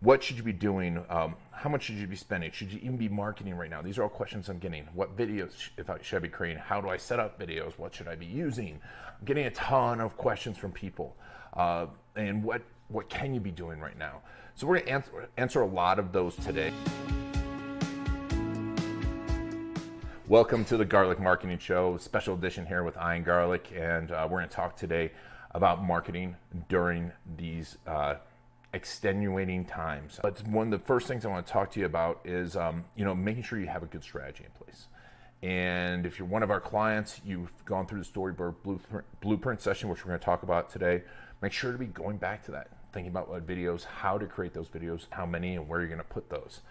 What should you be doing? How much should you be spending? Should you even be marketing right now? These are all questions I'm getting. What videos should I be creating? How do I set up videos? What should I be using? I'm getting a ton of questions from people. And what can you be doing right now? So we're going to answer a lot of those today. Welcome to the Garlic Marketing Show, special edition here with Ian Garlic, and we're going to talk today about marketing during these extenuating times. But one of the first things I want to talk to you about is making sure you have a good strategy in place. And if you're one of our clients, you've gone through the storyboard blueprint session, which we're going to talk about today, make sure to be going back to that, thinking about what videos, how to create those videos, how many, and where you're going to put those.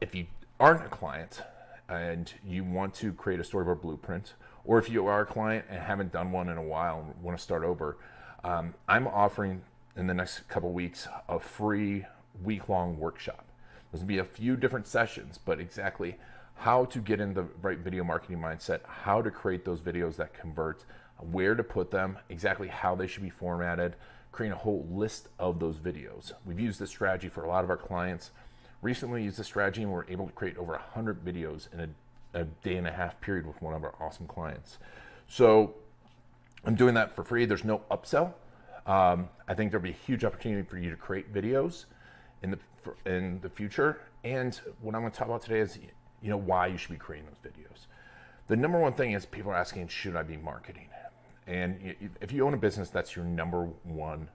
If you aren't a client and you want to create a storyboard blueprint, or if you are a client and haven't done one in a while and want to start over, I'm offering in the next couple of weeks a free week-long workshop. There's going to be a few different sessions, but exactly how to get in the right video marketing mindset, how to create those videos that convert, where to put them, exactly how they should be formatted, creating a whole list of those videos. We've used this strategy for a lot of our clients. Recently used this strategy and we're able to create over 100 videos in a day and a half period with one of our awesome clients. So I'm doing that for free. There's no upsell. I think there'll be a huge opportunity for you to create videos in the future. And what I'm going to talk about today is why you should be creating those videos. The number one thing is people are asking, should I be marketing? And if you own a business, that's your number one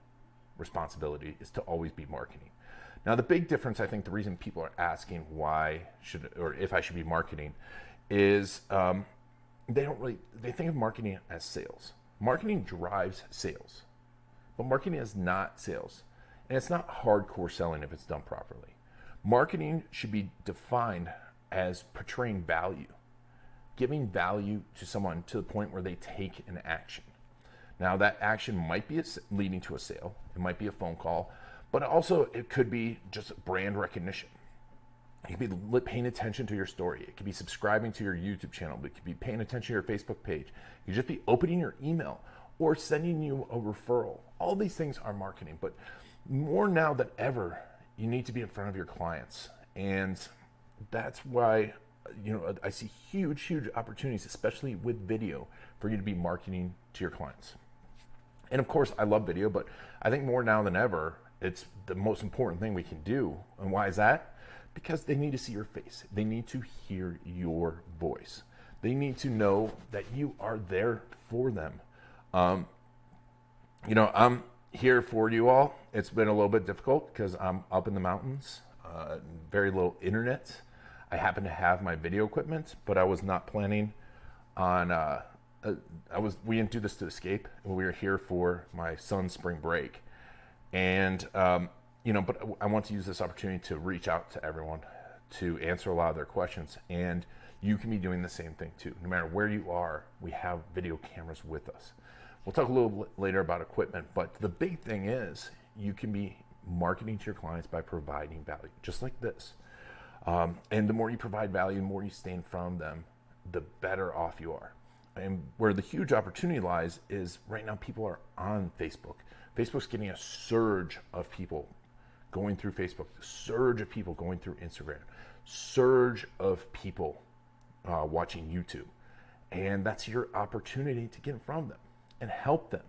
responsibility, is to always be marketing. Now, the big difference, I think the reason people are asking if I should be marketing is they think of marketing as sales. Marketing drives sales, but marketing is not sales. And it's not hardcore selling if it's done properly. Marketing should be defined as portraying value, giving value to someone to the point where they take an action. Now, that action might be leading to a sale. It might be a phone call, but also it could be just brand recognition. It could be paying attention to your story. It could be subscribing to your YouTube channel. It could be paying attention to your Facebook page. It could just be opening your email or sending you a referral. All these things are marketing, but more now than ever, you need to be in front of your clients. And that's why I see huge opportunities, especially with video, for you to be marketing to your clients. And of course, I love video, but I think more now than ever, it's the most important thing we can do. And why is that? Because they need to see your face. They need to hear your voice. They need to know that you are there for them. I'm here for you all. It's been a little bit difficult because I'm up in the mountains, very little internet. I happen to have my video equipment, but I was not planning on, we didn't do this to escape. We were here for my son's spring break. And, but I want to use this opportunity to reach out to everyone to answer a lot of their questions. And you can be doing the same thing too. No matter where you are, we have video cameras with us. We'll talk a little bit later about equipment, but the big thing is you can be marketing to your clients by providing value, just like this. And the more you provide value, the more you stand from them, the better off you are. And where the huge opportunity lies is right now people are on Facebook. Facebook's getting a surge of people going through Facebook, surge of people going through Instagram, surge of people watching YouTube. And that's your opportunity to get in front of them and help them.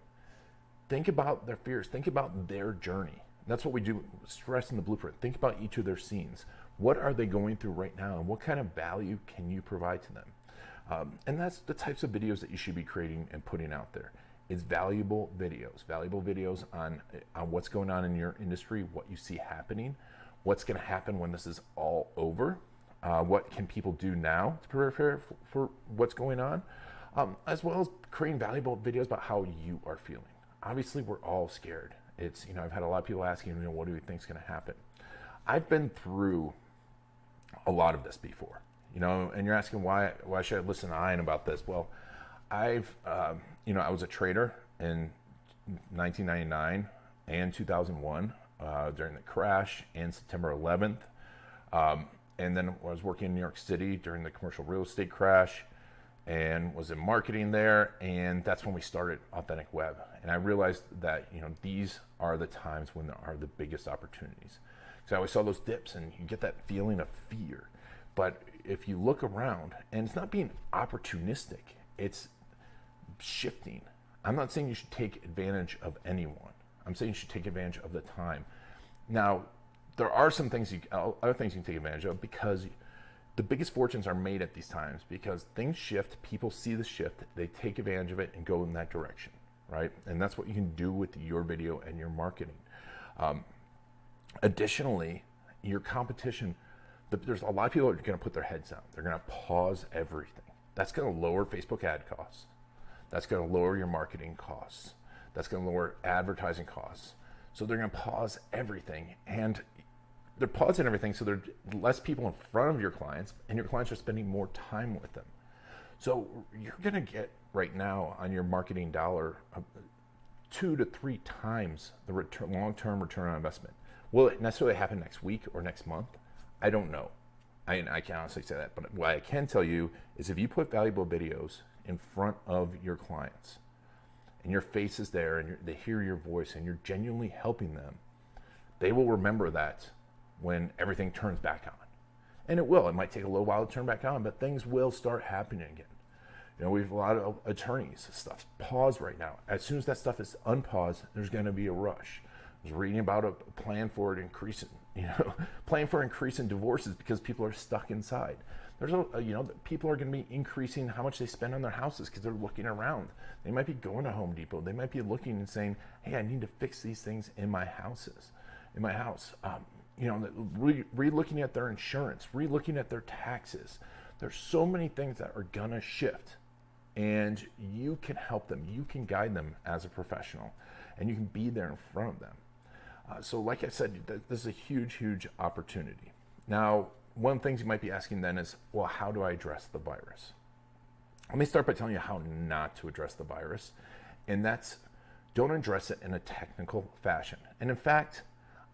Think about their fears. Think about their journey. That's what we do, stress in the blueprint. Think about each of their scenes. What are they going through right now, and what kind of value can you provide to them? And that's the types of videos that you should be creating and putting out there. It's valuable videos on what's going on in your industry, what you see happening, what's going to happen when this is all over, what can people do now to prepare for what's going on, as well as creating valuable videos about how you are feeling. Obviously, we're all scared. It's, I've had a lot of people asking, what do we think is going to happen? I've been through a lot of this before, and you're asking why should I listen to Ian about this? Well, I was a trader in 1999 and 2001 during the crash and September 11th. And then I was working in New York City during the commercial real estate crash and was in marketing there. And that's when we started Authentic Web. And I realized that, these are the times when there are the biggest opportunities. So I always saw those dips, and you get that feeling of fear. But if you look around, and it's not being opportunistic, it's shifting. I'm not saying you should take advantage of anyone. I'm saying you should take advantage of the time. Now, there are some things other things you can take advantage of, because the biggest fortunes are made at these times, because things shift, people see the shift, they take advantage of it and go in that direction, right? And that's what you can do with your video and your marketing. Additionally, your competition, there's a lot of people that are going to put their heads down. They're going to pause everything. That's going to lower Facebook ad costs. That's going to lower your marketing costs. That's going to lower advertising costs. So they're going to pause everything, and they're pausing everything so there are less people in front of your clients, and your clients are spending more time with them. So you're going to get right now on your marketing dollar 2 to 3 times the long-term return on investment. Will it necessarily happen next week or next month? I don't know. I can't honestly say that, but what I can tell you is if you put valuable videos in front of your clients, and your face is there, and they hear your voice, and you're genuinely helping them, they will remember that when everything turns back on. And it will. It might take a little while to turn back on, but things will start happening again. You know, we have a lot of attorneys. Stuff's paused right now. As soon as that stuff is unpaused, there's going to be a rush. I was reading about a plan for increasing divorces because people are stuck inside. There's people are going to be increasing how much they spend on their houses because they're looking around. They might be going to Home Depot. They might be looking and saying, "Hey, I need to fix these things in my house." Re-looking at their insurance, re-looking at their taxes. There's so many things that are gonna shift, and you can help them. You can guide them as a professional, and you can be there in front of them. So like I said, this is a huge, huge opportunity. Now, one of the things you might be asking then is, well, how do I address the virus? Let me start by telling you how not to address the virus, and that's don't address it in a technical fashion. And in fact,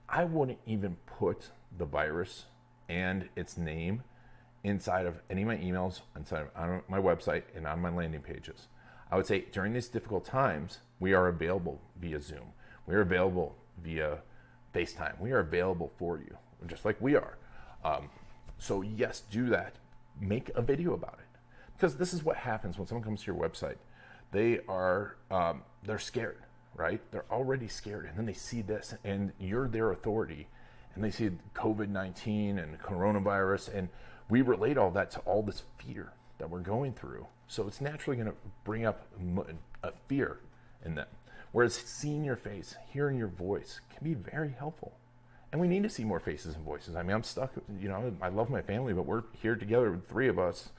I wouldn't even put the virus and its name inside of any of my emails, inside of on my website, and on my landing pages. I would say during these difficult times, we are available via Zoom. We are available via FaceTime. We are available for you, just like we are. So yes, do that. Make a video about it, because this is what happens when someone comes to your website. They're scared, right? They're already scared, and then they see this, and you're their authority, and they see COVID-19 and coronavirus, and we relate all that to all this fear that we're going through. So it's naturally going to bring up a fear in them. Whereas seeing your face, hearing your voice can be very helpful. And we need to see more faces and voices. I mean, I'm stuck, I love my family, but we're here together with 3 of us,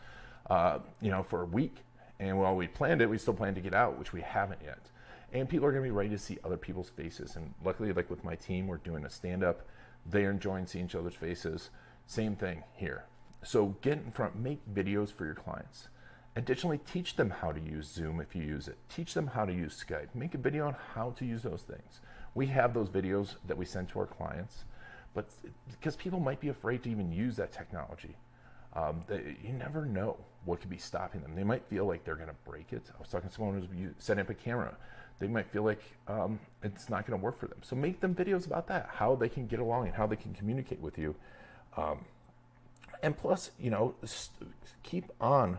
for a week. And while we planned it, we still plan to get out, which we haven't yet. And people are going to be ready to see other people's faces. And luckily, like with my team, we're doing a stand-up. They're enjoying seeing each other's faces. Same thing here. So get in front, make videos for your clients. Additionally, teach them how to use Zoom if you use it. Teach them how to use Skype. Make a video on how to use those things. We have those videos that we send to our clients, but because people might be afraid to even use that technology. You never know what could be stopping them. They might feel like they're going to break it. I was talking to someone who's setting up a camera. They might feel like it's not going to work for them. So make them videos about that, how they can get along and how they can communicate with you. And plus, keep on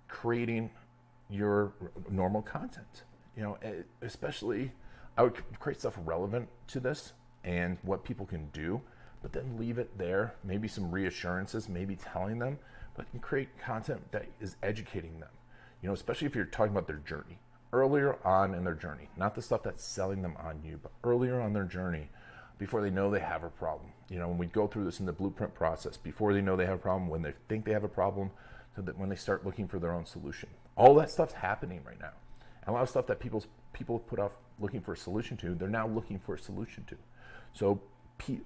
creating your normal content. Especially, I would create stuff relevant to this and what people can do, but then leave it there. Maybe some reassurances, maybe telling them, but you can create content that is educating them. Especially if you're talking about their journey, earlier on in their journey, not the stuff that's selling them on you, but earlier on their journey, before they know they have a problem. When we go through this in the blueprint process, before they know they have a problem, when they think they have a problem, so that when they start looking for their own solution. All that stuff's happening right now. And a lot of stuff that people put off looking for a solution to, they're now looking for a solution to. So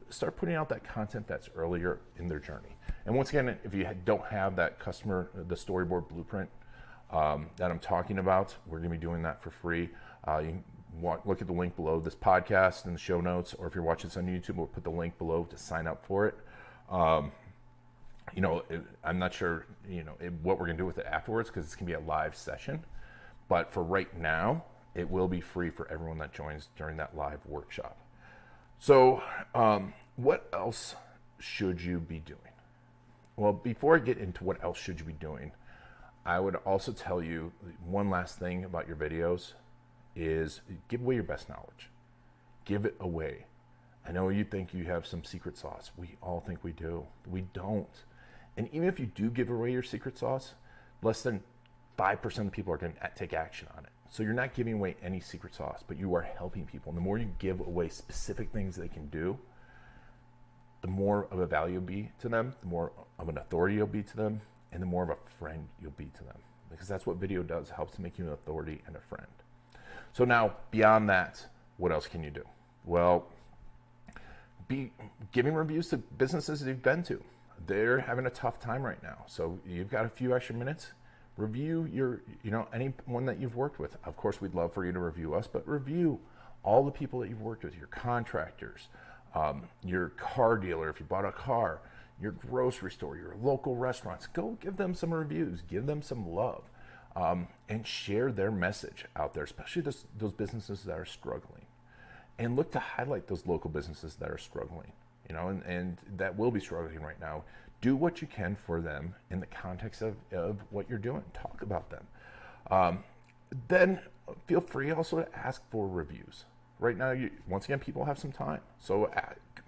start putting out that content that's earlier in their journey. And once again, if you don't have that the storyboard blueprint that I'm talking about, we're going to be doing that for free. You can look at the link below this podcast in the show notes, or if you're watching this on YouTube, we'll put the link below to sign up for it. I'm not sure, what we're going to do with it afterwards, because it's going to be a live session. But for right now, it will be free for everyone that joins during that live workshop. So, what else should you be doing? Well, before I get into what else should you be doing, I would also tell you one last thing about your videos is give away your best knowledge. Give it away. I know you think you have some secret sauce. We all think we do. We don't. And even if you do give away your secret sauce, less than 5% of people are going to take action on it. So you're not giving away any secret sauce, but you are helping people. And the more you give away specific things they can do, the more of a value you'll be to them, the more of an authority you'll be to them, and the more of a friend you'll be to them. Because that's what video does, helps to make you an authority and a friend. So now, beyond that, what else can you do? Well, be giving reviews to businesses that you've been to. They're having a tough time right now. So you've got a few extra minutes. Review anyone that you've worked with. Of course, we'd love for you to review us, but review all the people that you've worked with, your contractors, your car dealer, if you bought a car, your grocery store, your local restaurants. Go give them some reviews, give them some love, and share their message out there, especially those businesses that are struggling. And look to highlight those local businesses that are struggling, and that will be struggling right now. Do what you can for them in the context of what you're doing. Talk about them. Then feel free also to ask for reviews. Right now, once again, people have some time. So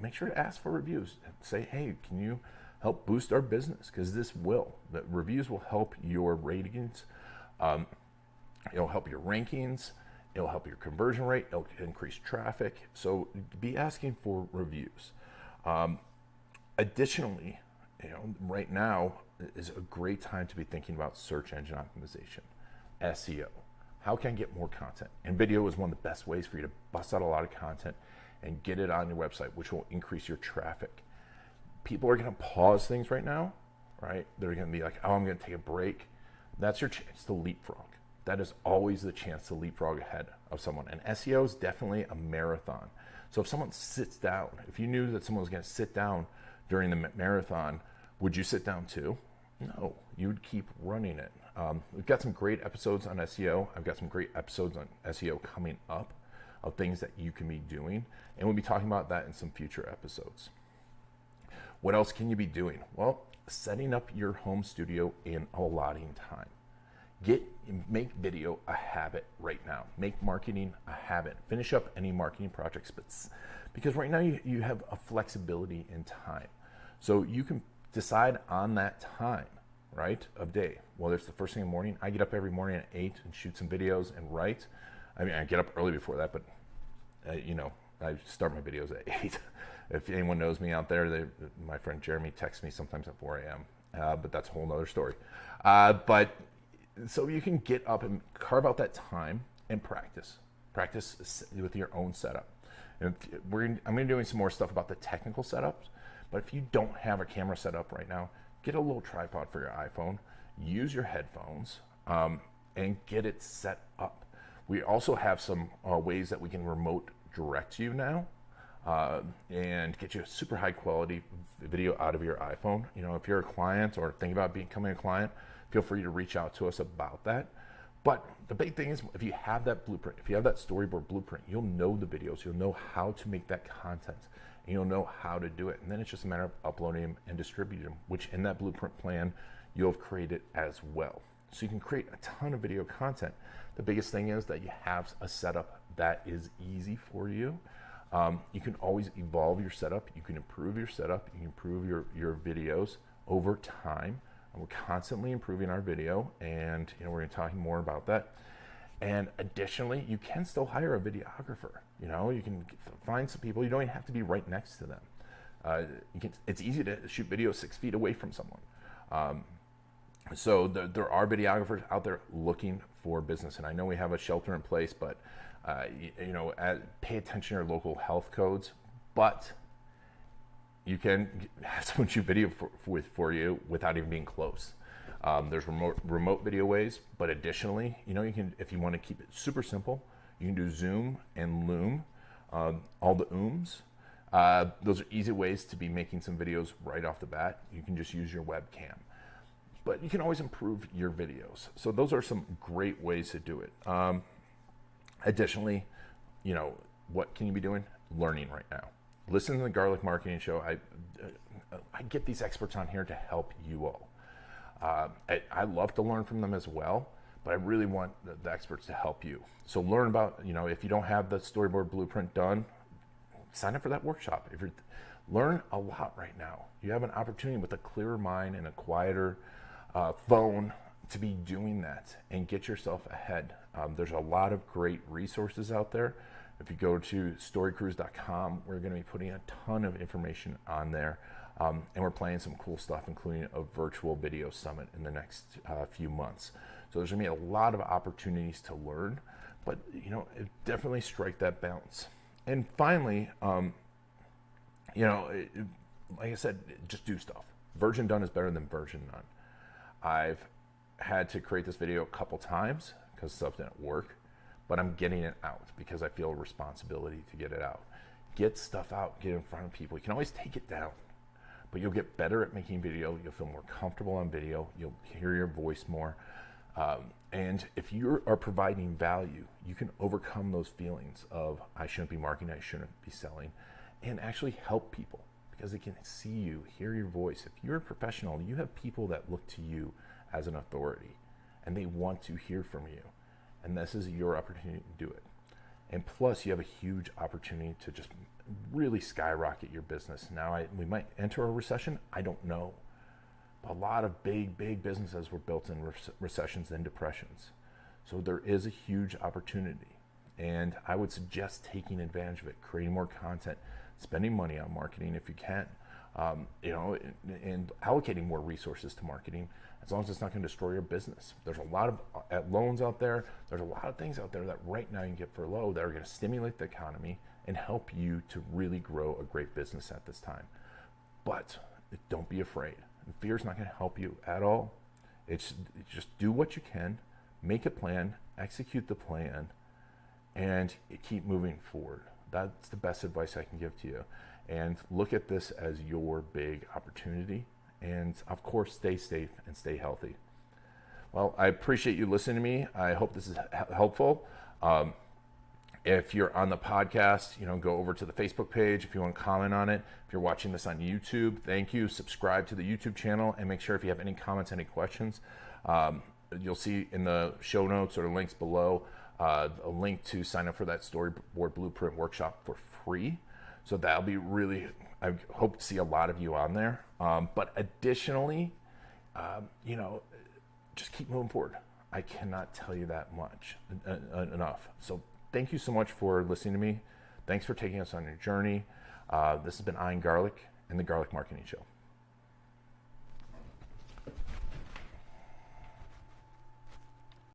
make sure to ask for reviews. Say, hey, can you help boost our business? Because the reviews will help your ratings. It'll help your rankings. It'll help your conversion rate. It'll increase traffic. So be asking for reviews. Additionally, right now is a great time to be thinking about search engine optimization, SEO. How can I get more content? And video is one of the best ways for you to bust out a lot of content and get it on your website, which will increase your traffic. People are going to pause things right now, right? They're going to be like, oh, I'm going to take a break. That's your chance to leapfrog. That is always the chance to leapfrog ahead of someone. And SEO is definitely a marathon. So if someone sits down, if you knew that someone was going to sit down during the marathon, would you sit down too? No, you would keep running it. We've got some great episodes on SEO. I've got some great episodes on SEO coming up of things that you can be doing. And we'll be talking about that in some future episodes. What else can you be doing? Well, setting up your home studio and allotting time. Make video a habit right now. Make marketing a habit. Finish up any marketing projects, because right now you have a flexibility in time. So you can decide on that time, right, of day. Whether it's the first thing in the morning, I get up every morning at 8 and shoot some videos and write. I mean, I get up early before that, but I start my videos at 8. If anyone knows me out there, my friend Jeremy texts me sometimes at 4 a.m., but that's a whole nother story. So you can get up and carve out that time and practice with your own setup. And I'm going to be doing some more stuff about the technical setups, but if you don't have a camera set up right now, get a little tripod for your iPhone, use your headphones, and get it set up. We also have some ways that we can remote direct you now, and get you a super high quality video out of your iPhone. If you're a client or thinking about becoming a client, feel free to reach out to us about that. But the big thing is, if you have that blueprint, if you have that storyboard blueprint, you'll know the videos, you'll know how to make that content, and you'll know how to do it. And then it's just a matter of uploading them and distributing them, which in that blueprint plan, you'll have created as well. So you can create a ton of video content. The biggest thing is that you have a setup that is easy for you. You can always evolve your setup. You can improve your setup. You can improve your videos over time. And we're constantly improving our video, and we're going to be talking more about that. And additionally, you can still hire a videographer. You can find some people. You don't even have to be right next to them. It's easy to shoot video 6 feet away from someone. So there are videographers out there looking for business. And I know we have a shelter in place, but pay attention to your local health codes. But you can have someone shoot video for you without even being close. There's remote video ways, but additionally, you can, if you want to keep it super simple, you can do Zoom and Loom, all the ooms. Those are easy ways to be making some videos right off the bat. You can just use your webcam, but you can always improve your videos. So those are some great ways to do it. Additionally, what can you be doing? Learning right now. Listen to the Garlic Marketing Show. I get these experts on here to help you all. I love to learn from them as well, but I really want the experts to help you. So learn about, if you don't have the storyboard blueprint done, sign up for that workshop. Learn a lot right now. You have an opportunity with a clearer mind and a quieter phone to be doing that and get yourself ahead. There's a lot of great resources out there. If you go to storycruise.com, we're going to be putting a ton of information on there. And we're planning some cool stuff, including a virtual video summit in the next few months. So there's going to be a lot of opportunities to learn, but definitely strike that balance. And finally, like I said, just do stuff. Virgin done is better than virgin none. I've had to create this video a couple times because stuff didn't work, but I'm getting it out because I feel a responsibility to get it out. Get stuff out, get in front of people. You can always take it down, but you'll get better at making video. You'll feel more comfortable on video. You'll hear your voice more. And if you are providing value, you can overcome those feelings of I shouldn't be marketing, I shouldn't be selling, and actually help people because they can see you, hear your voice. If you're a professional, you have people that look to you as an authority and they want to hear from you. And this is your opportunity to do it. And plus, you have a huge opportunity to just really skyrocket your business. Now, we might enter a recession. I don't know. A lot of big businesses were built in recessions and depressions. So there is a huge opportunity. And I would suggest taking advantage of it, creating more content, spending money on marketing if you can, and allocating more resources to marketing, as long as it's not going to destroy your business. There's a lot of loans out there. There's a lot of things out there that right now you can get for low that are going to stimulate the economy and help you to really grow a great business at this time. But don't be afraid. Fear is not going to help you at all. It's just do what you can, make a plan, execute the plan, and keep moving forward. That's the best advice I can give to you. And look at this as your big opportunity. And of course, stay safe and stay healthy. Well, I appreciate you listening to me. I hope this is helpful. If you're on the podcast, go over to the Facebook page if you want to comment on it. If you're watching this on YouTube, thank you. Subscribe to the YouTube channel and make sure if you have any comments, any questions, you'll see in the show notes or links below a link to sign up for that storyboard blueprint workshop for free. So that'll be really, I hope to see a lot of you on there. But additionally, just keep moving forward. I cannot tell you that much enough. So thank you so much for listening to me. Thanks for taking us on your journey. This has been Ian Garlic and the Garlic Marketing Show.